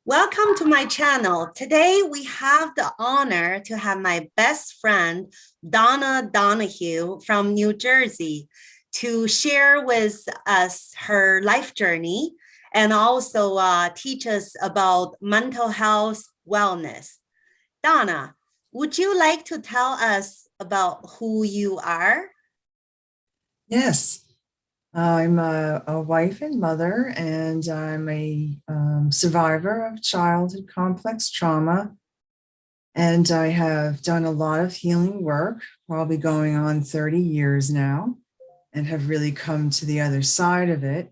Welcome to my channel. Today we have the honor to have my best friend, Donna Donahue from New Jersey, to share with us her life journey and also teach us about mental health wellness. Donna, would you like to tell us about who you are? Yes, I'm a wife and mother, and I'm a survivor of childhood complex trauma. And I have done a lot of healing work, probably going on 30 years now, and have really come to the other side of it.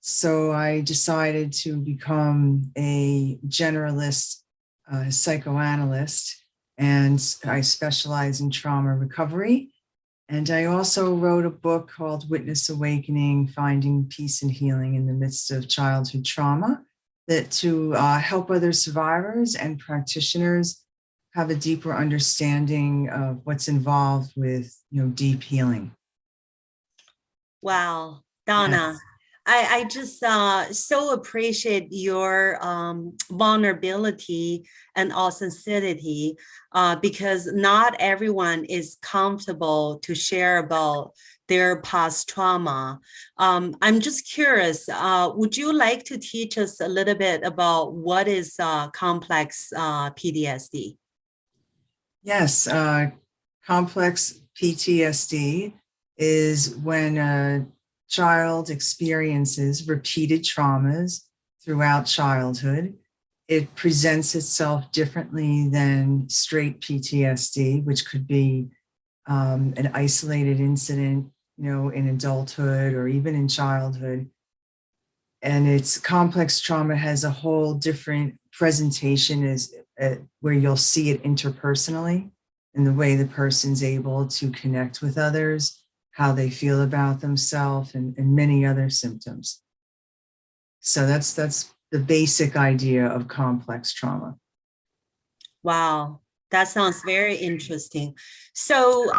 So I decided to become a generalist psychoanalyst, and I specialize in trauma recovery. And I also wrote a book called Witness Awakening, Finding Peace and Healing in the Midst of Childhood Trauma, that to help other survivors and practitioners have a deeper understanding of what's involved with, deep healing. Wow, Donna, Yes. I just so appreciate your vulnerability and authenticity because not everyone is comfortable to share about their past trauma. I'm just curious, would you like to teach us a little bit about what is complex PTSD? Yes, complex PTSD is when a child experiences repeated traumas throughout childhood. It presents itself differently than straight PTSD, which could be an isolated incident, in adulthood or even in childhood. And its complex trauma has a whole different presentation is where you'll see it interpersonally in the way the person's able to connect with others, how they feel about themselves, and many other symptoms. So that's the basic idea of complex trauma. Wow, that sounds very interesting. So,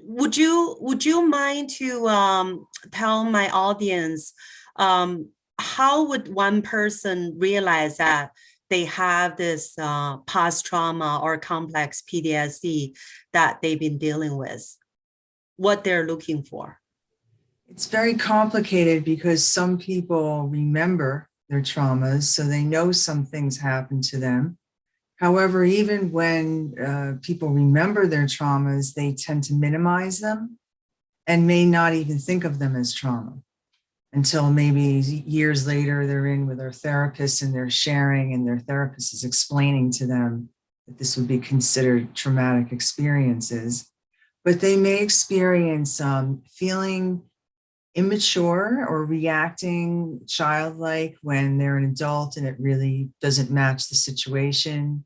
would you mind to tell my audience how would one person realize that they have this past trauma or complex PTSD that they've been dealing with? What they're looking for? It's very complicated because some people remember their traumas, so they know some things happened to them. However, even when people remember their traumas, they tend to minimize them and may not even think of them as trauma until maybe years later they're in with their therapist and they're sharing, and their therapist is explaining to them that this would be considered traumatic experiences. But they may experience feeling immature or reacting childlike when they're an adult and it really doesn't match the situation.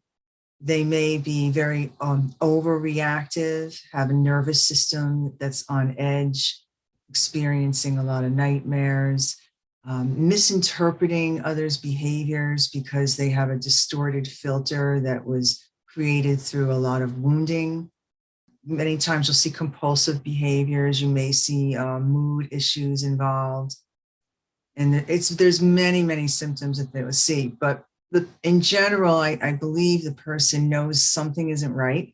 They may be very overreactive, have a nervous system that's on edge, experiencing a lot of nightmares, misinterpreting others' behaviors because they have a distorted filter that was created through a lot of wounding. Many times you'll see compulsive behaviors. You may see mood issues involved. And there's many symptoms that they will see. But in general, I believe the person knows something isn't right,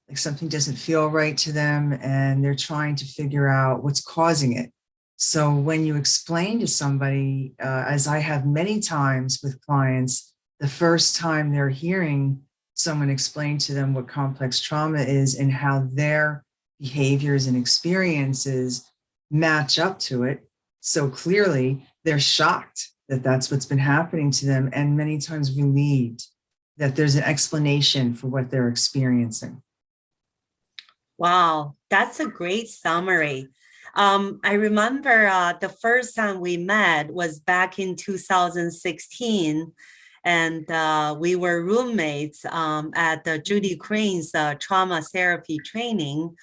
like something doesn't feel right to them, and they're trying to figure out what's causing it. So when you explain to somebody, as I have many times with clients, the first time they're hearing someone explain to them what complex trauma is and how their behaviors and experiences match up to it so clearly, they're shocked that that's what's been happening to them, and many times relieved that there's an explanation for what they're experiencing. Wow, that's a great summary. I remember the first time we met was back in 2016, and we were roommates at the Judy Crane's trauma therapy training.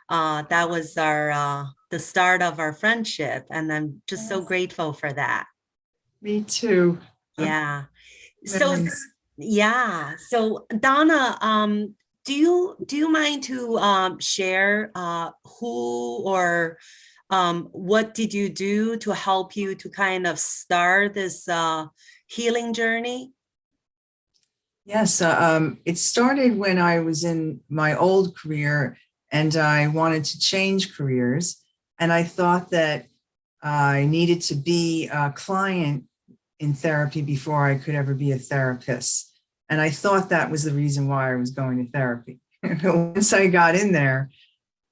That was our the start of our friendship, and I'm just so Yes. grateful for that. Me too. Yeah. So Memories. yeah. So Donna, do you mind to share who or what did you do to help you to kind of start this healing journey? Yes, it started when I was in my old career and I wanted to change careers. And I thought that I needed to be a client in therapy before I could ever be a therapist. And I thought that was the reason why I was going to therapy. But once I got in there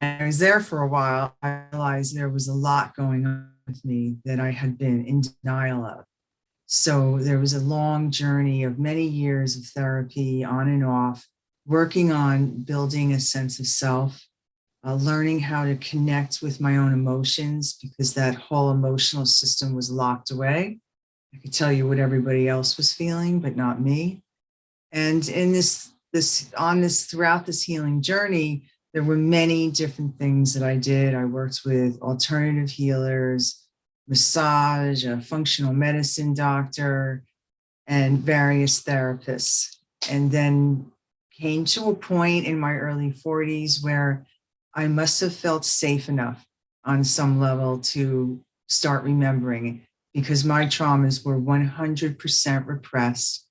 and I was there for a while, I realized there was a lot going on with me that I had been in denial of. So there was a long journey of many years of therapy on and off, working on building a sense of self, learning how to connect with my own emotions because that whole emotional system was locked away. I could tell you what everybody else was feeling, but not me. And in this throughout this healing journey, there were many different things that I did. I worked with alternative healers, massage, a functional medicine doctor, and various therapists. And then came to a point in my early 40s where I must have felt safe enough on some level to start remembering because my traumas were 100% repressed.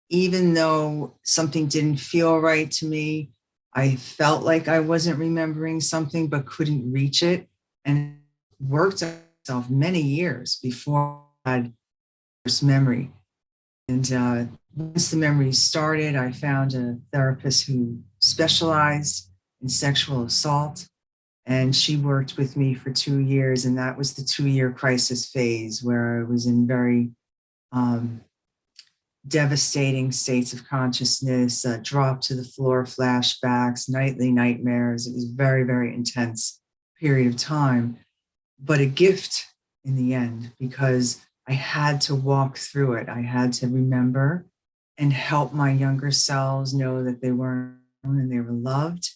Even though something didn't feel right to me, I felt like I wasn't remembering something but couldn't reach it, and worked on myself many years before I had first memory. And once the memory started, I found a therapist who specialized in sexual assault. And she worked with me for 2 years. And that was the 2-year crisis phase where I was in very devastating states of consciousness, drop to the floor flashbacks, nightly nightmares. It was very, very intense period of time, but a gift in the end because I had to walk through it. I had to remember and help my younger selves know that they weren't alone and they were loved.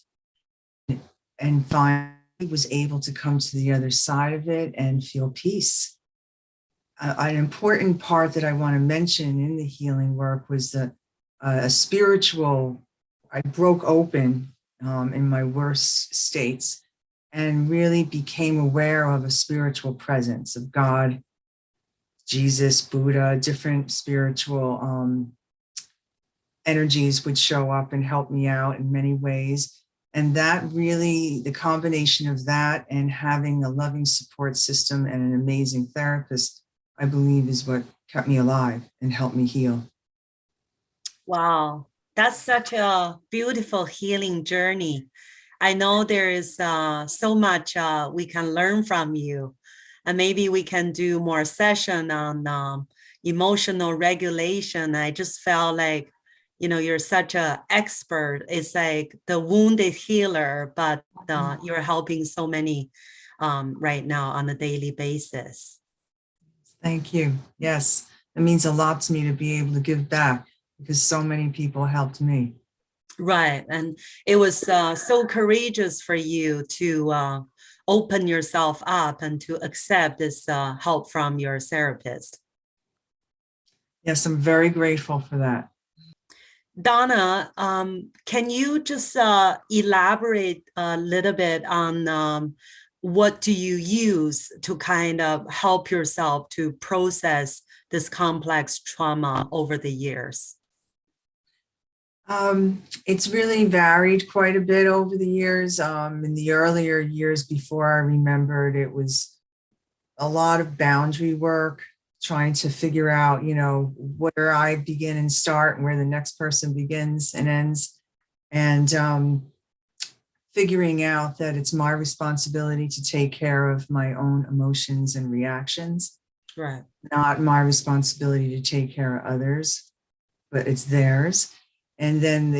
And finally was able to come to the other side of it and feel peace. An important part that I want to mention in the healing work was that a spiritual, I broke open in my worst states and really became aware of a spiritual presence of God, Jesus, Buddha, different spiritual energies would show up and help me out in many ways. And that really, the combination of that and having a loving support system and an amazing therapist, I believe is what kept me alive and helped me heal. Wow, that's such a beautiful healing journey. I know there is so much we can learn from you, and maybe we can do more session on emotional regulation. I just felt like, you're such an expert. It's like the wounded healer, but you're helping so many right now on a daily basis. Thank you. Yes, it means a lot to me to be able to give back because so many people helped me. Right. And it was so courageous for you to open yourself up and to accept this help from your therapist. Yes, I'm very grateful for that. Donna, can you just elaborate a little bit on what do you use to kind of help yourself to process this complex trauma over the years? It's really varied quite a bit over the years. In the earlier years before I remembered, it was a lot of boundary work, trying to figure out, where I begin and start and where the next person begins and ends. And figuring out that it's my responsibility to take care of my own emotions and reactions, Right. not my responsibility to take care of others, but it's theirs. And then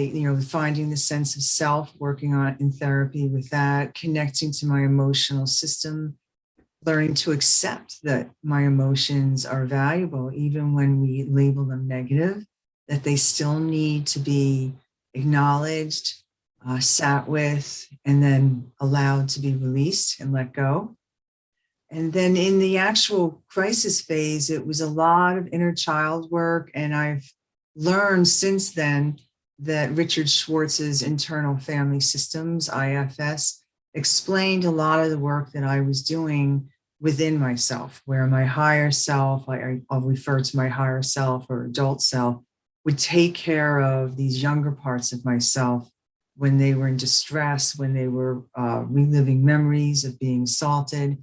finding the sense of self, working on in therapy with that, connecting to my emotional system, learning to accept that my emotions are valuable, even when we label them negative, that they still need to be acknowledged, sat with, and then allowed to be released and let go. And then in the actual crisis phase, it was a lot of inner child work. And I've learned since then that Richard Schwartz's Internal Family Systems, IFS, explained a lot of the work that I was doing within myself, where my higher self, I'll refer to my higher self or adult self, would take care of these younger parts of myself when they were in distress, when they were reliving memories of being assaulted,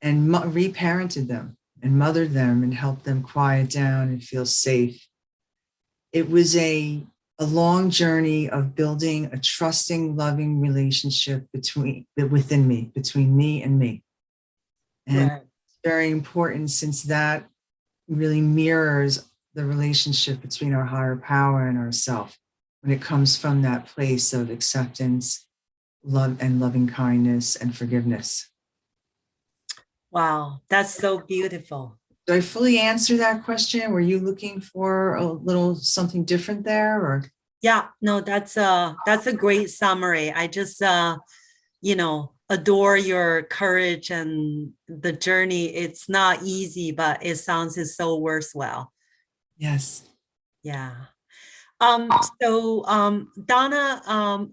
and reparented them and mothered them and helped them quiet down and feel safe. It was a long journey of building a trusting, loving relationship within me, between me and me. And Right. it's very important since that really mirrors the relationship between our higher power and ourself when it comes from that place of acceptance, love, and loving kindness and forgiveness. Wow, that's so beautiful. Did I fully answer that question? Were you looking for a little something different there, or? Yeah, no, that's a great summary. I just adore your courage and the journey. It's not easy, but it sounds is so worthwhile. Yes. Yeah. Donna,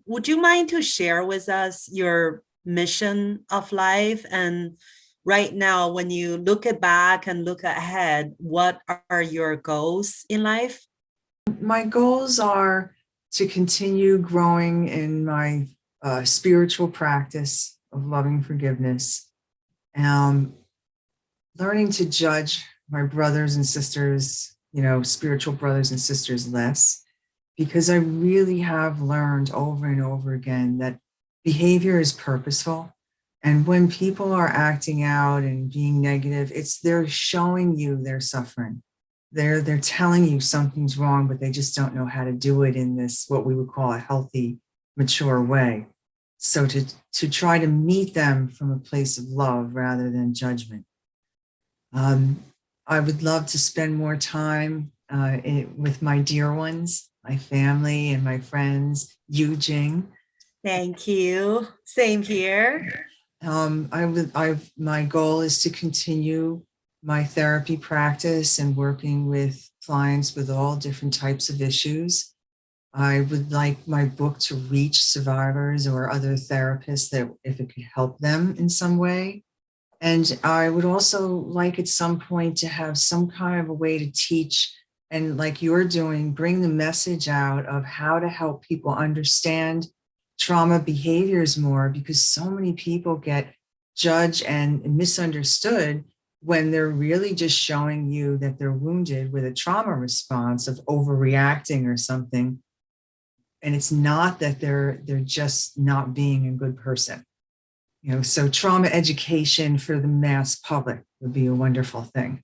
would you mind to share with us your mission of life? And right now, when you look at back and look ahead, what are your goals in life? My goals are to continue growing in my spiritual practice of loving forgiveness, um, learning to judge my brothers and sisters, spiritual brothers and sisters less, because I really have learned over and over again that behavior is purposeful. And when people are acting out and being negative, they're showing you their suffering. They're telling you something's wrong, but they just don't know how to do it in this, what we would call a healthy, mature way. So to try to meet them from a place of love rather than judgment. Um, I would love to spend more time with my dear ones, my family and my friends, you, Jing. Thank you. Same here. My goal is to continue my therapy practice and working with clients with all different types of issues. I would like my book to reach survivors or other therapists that if it could help them in some way. And I would also like at some point to have some kind of a way to teach and like you're doing, bring the message out of how to help people understand trauma behaviors more, because so many people get judged and misunderstood when they're really just showing you that they're wounded with a trauma response of overreacting or something. And it's not that they're just not being a good person. So trauma education for the mass public would be a wonderful thing.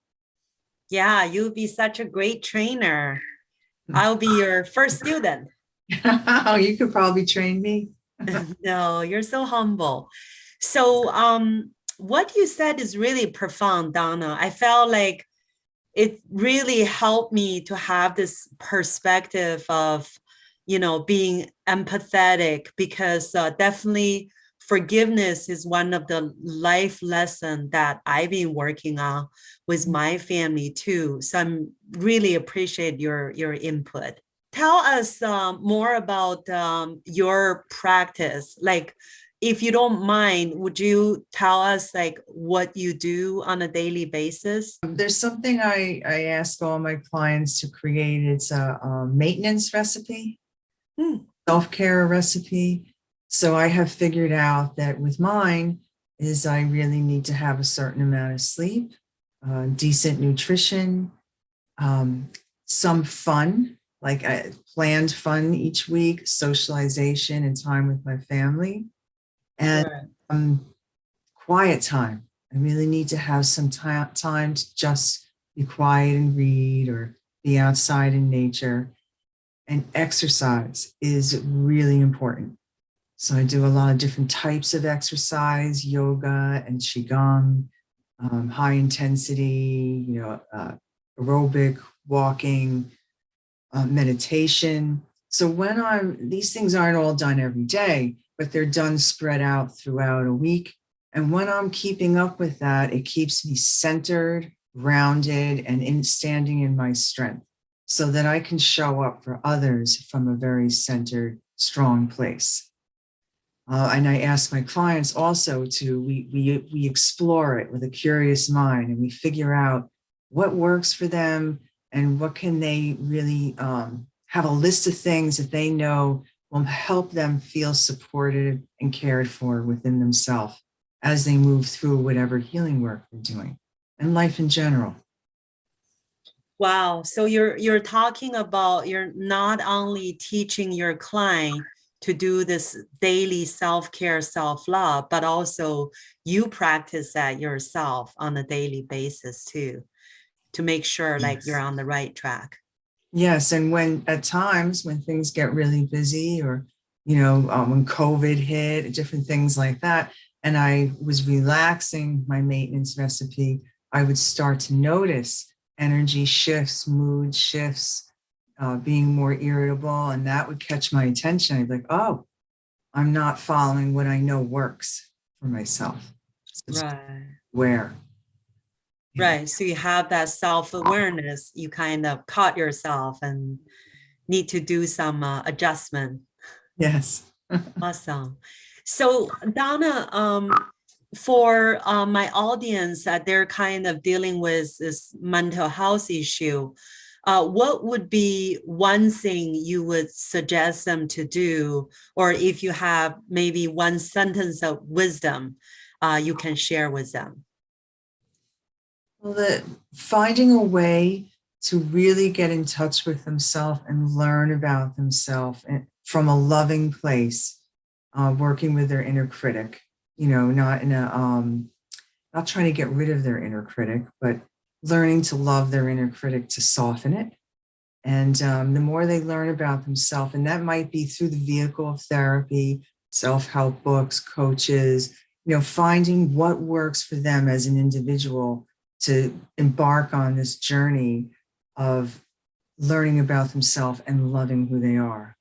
Yeah, you'll be such a great trainer. I'll be your first student. Oh, you could probably train me. No, you're so humble. So, what you said is really profound, Donna. I felt like it really helped me to have this perspective of, being empathetic because definitely forgiveness is one of the life lesson that I've been working on with my family too. So I'm really appreciate your input. Tell us more about your practice. Like, if you don't mind, would you tell us like what you do on a daily basis? There's something I ask all my clients to create. It's a maintenance recipe, Hmm. self-care recipe. So I have figured out that with mine is I really need to have a certain amount of sleep, decent nutrition, some fun, like planned fun each week, socialization and time with my family, and Right. quiet time. I really need to have some time to just be quiet and read or be outside in nature. And exercise is really important. So I do a lot of different types of exercise, yoga and qigong, high intensity, aerobic, walking, meditation. So these things aren't all done every day, but they're done spread out throughout a week. And when I'm keeping up with that, it keeps me centered, grounded, and standing in my strength so that I can show up for others from a very centered, strong place. And I ask my clients also we explore it with a curious mind, and we figure out what works for them and what can they really have a list of things that they know will help them feel supported and cared for within themselves as they move through whatever healing work they're doing and life in general. Wow. So you're talking about you're not only teaching your client to do this daily self-care, self-love, but also you practice that yourself on a daily basis too, to make sure like you're Yes. on the right track. Yes, and when at times when things get really busy, or when COVID hit, different things like that, and I was relaxing my maintenance recipe, I would start to notice energy shifts, mood shifts, being more irritable, and that would catch my attention. I'd be like, oh, I'm not following what I know works for myself. So it's Right. where, yeah, Right. So you have that self-awareness, you kind of caught yourself and need to do some adjustment. yes. Awesome. So Donna, for my audience that they're kind of dealing with this mental health issue, what would be one thing you would suggest them to do? Or if you have maybe one sentence of wisdom, you can share with them. Well, finding a way to really get in touch with themselves and learn about themselves and from a loving place, working with their inner critic, not in a not trying to get rid of their inner critic, but learning to love their inner critic to soften it. And the more they learn about themselves, and that might be through the vehicle of therapy, self-help books, coaches, finding what works for them as an individual to embark on this journey of learning about themselves and loving who they are.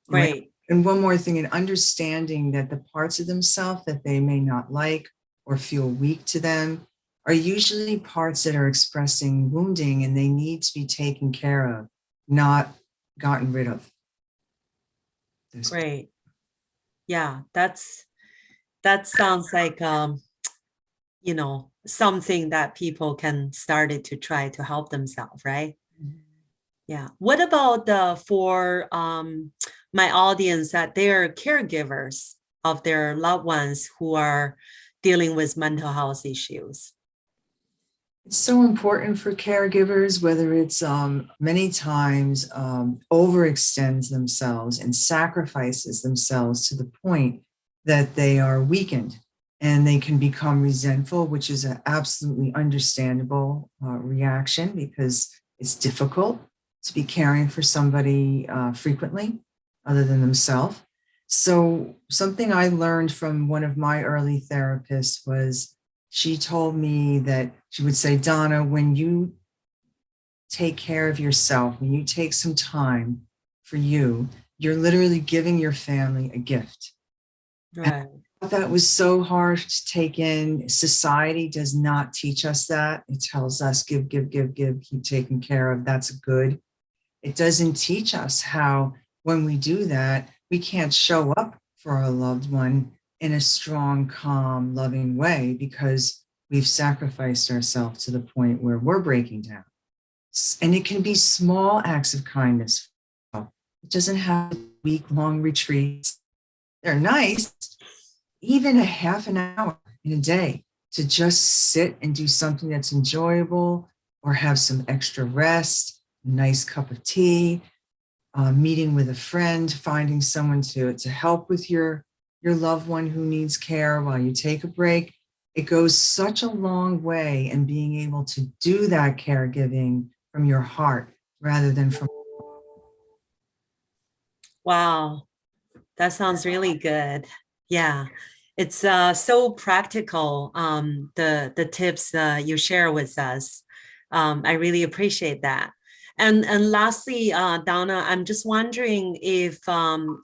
Great. And one more thing, and understanding that the parts of themselves that they may not like or feel weak to them are usually parts that are expressing wounding, and they need to be taken care of, not gotten rid of. Great. Yeah, that sounds like something that people can start it to try to help themselves, right? Yeah. What about for my audience that they're caregivers of their loved ones who are dealing with mental health issues? It's so important for caregivers, whether it's many times overextends themselves and sacrifices themselves to the point that they are weakened and they can become resentful, which is an absolutely understandable reaction because it's difficult to be caring for somebody frequently other than themselves. So something I learned from one of my early therapists was she told me that she would say, Donna, when you take care of yourself, when you take some time for you, you're literally giving your family a gift. And Right. I thought that was so hard to take in. Society does not teach us that. It tells us give, give, give, give, keep taking care of. That's good. It doesn't teach us how, when we do that, we can't show up for our loved one in a strong, calm, loving way because we've sacrificed ourselves to the point where we're breaking down. And it can be small acts of kindness. It doesn't have week-long retreats. They're nice, even a half an hour in a day to just sit and do something that's enjoyable or have some extra rest, a nice cup of tea, meeting with a friend, finding someone to help with your loved one who needs care while you take a break. It goes such a long way in being able to do that caregiving from your heart rather than from. Wow. That sounds really good. Yeah. It's so practical, the tips you share with us. I really appreciate that. And lastly, Donna, I'm just wondering if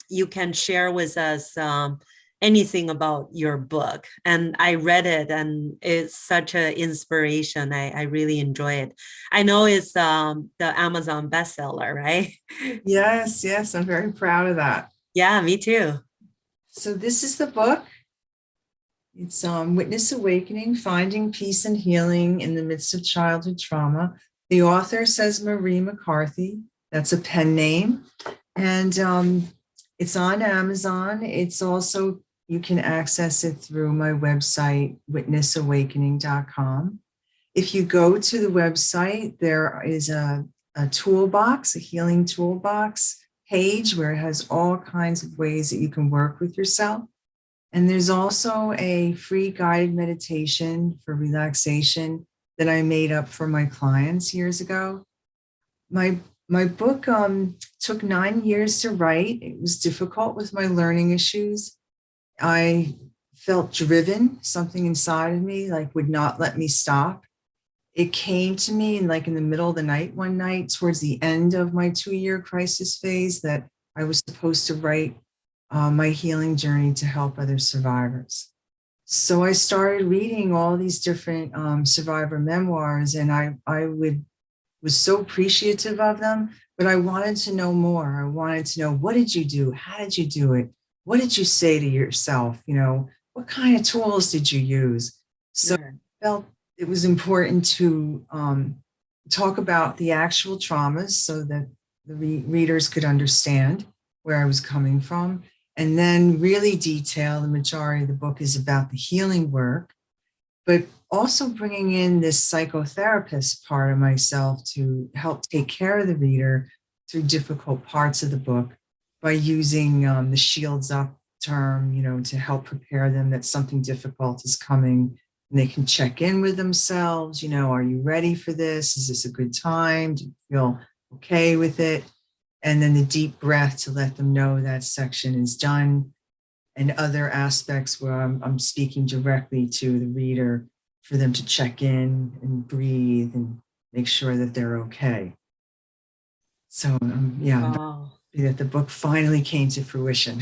you can share with us anything about your book. And I read it and it's such an inspiration. I really enjoy it. I know it's the Amazon bestseller, right? Yes, yes, I'm very proud of that. Yeah, me too. So this is the book. It's Witness Awakening, Finding Peace and Healing in the Midst of Childhood Trauma. The author says Marie McCarthy. That's a pen name. And it's on Amazon. It's also, you can access it through my website, witnessawakening.com. If you go to the website, there is a toolbox, a healing toolbox page where it has all kinds of ways that you can work with yourself. And there's also a free guided meditation for relaxation that I made up for my clients years ago. My book took 9 years to write. It was difficult with my learning issues. I felt driven, something inside of me like would not let me stop. It came to me in the middle of the night one night towards the end of my 2-year crisis phase that I was supposed to write my healing journey to help other survivors. So I started reading all these different survivor memoirs, and I was so appreciative of them, but I wanted to know more. I wanted to know, what did you do? How did you do it? What did you say to yourself? What kind of tools did you use? So I felt it was important to talk about the actual traumas so that the readers could understand where I was coming from. And then really detail, the majority of the book is about the healing work, but also bringing in this psychotherapist part of myself to help take care of the reader through difficult parts of the book by using the shields up term, to help prepare them that something difficult is coming. And they can check in with themselves, are you ready for this? Is this a good time? Do you feel okay with it? And then the deep breath to let them know that section is done, and other aspects where I'm speaking directly to the reader for them to check in and breathe and make sure that they're okay. So yeah, Wow. that the book finally came to fruition.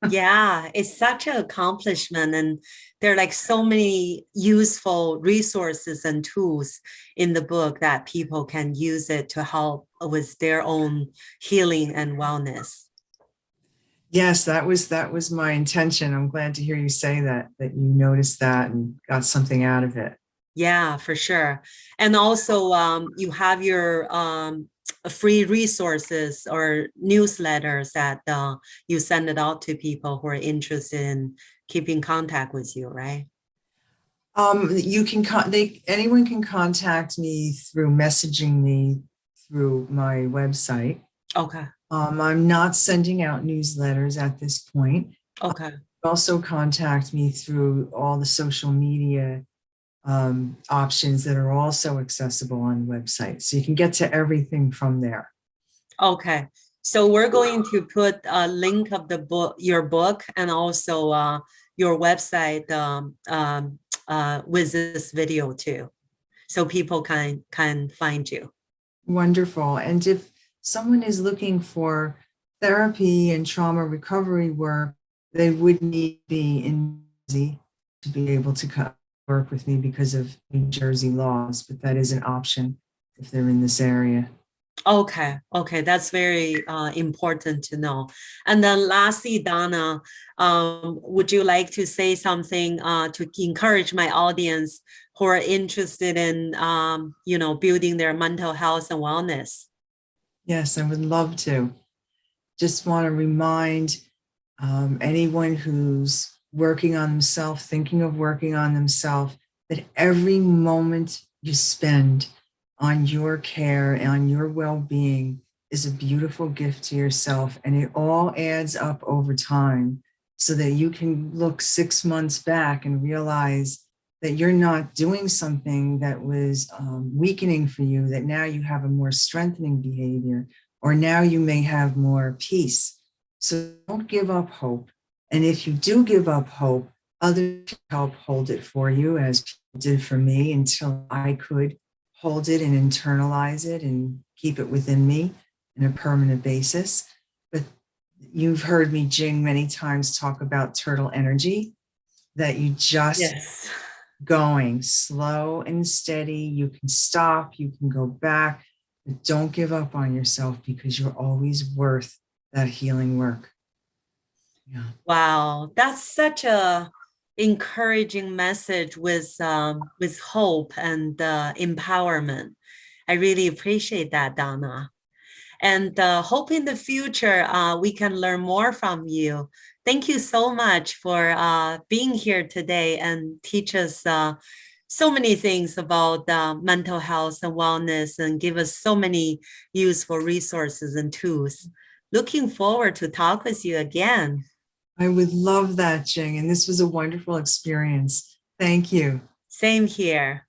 Yeah, it's such an accomplishment, and there are so many useful resources and tools in the book that people can use it to help with their own healing and wellness. Yes, that was my intention. I'm glad to hear you say that you noticed that and got something out of it. Yeah, for sure. And also, you have your free resources or newsletters that you send it out to people who are interested in keeping contact with you, right? You can anyone can contact me through messaging me through my website. Okay. I'm not sending out newsletters at this point. Okay. Also contact me through all the social media options that are also accessible on the website. So you can get to everything from there. Okay. So we're going to put a link of the book, your book, and also your website with this video too, so people can find you. Wonderful. And if someone is looking for therapy and trauma recovery work, they would need to be in New Jersey to be able to work with me because of New Jersey laws, but that is an option if they're in this area. Okay, that's very important to know. And then lastly, Donna, would you like to say something to encourage my audience who are interested in, building their mental health and wellness? Yes, I would love to. Just want to remind anyone who's working on themselves, thinking of working on themselves, that every moment you spend on your care and on your well-being is a beautiful gift to yourself, and it all adds up over time so that you can look 6 months back and realize that you're not doing something that was weakening for you, that now you have a more strengthening behavior, or now you may have more peace. So don't give up hope. And if you do give up hope, others can help hold it for you, as people did for me, until I could hold it and internalize it and keep it within me on a permanent basis. But you've heard me, Jing, many times talk about turtle energy, that you just going slow and steady. You can stop, you can go back, but don't give up on yourself, because you're always worth that healing work. Yeah. Wow, that's such a encouraging message with hope and empowerment. I really appreciate that, Donna. And hope in the future we can learn more from you. Thank you so much for being here today and teach us so many things about mental health and wellness and give us so many useful resources and tools. Looking forward to talk with you again. I would love that, Jing. And this was a wonderful experience. Thank you. Same here.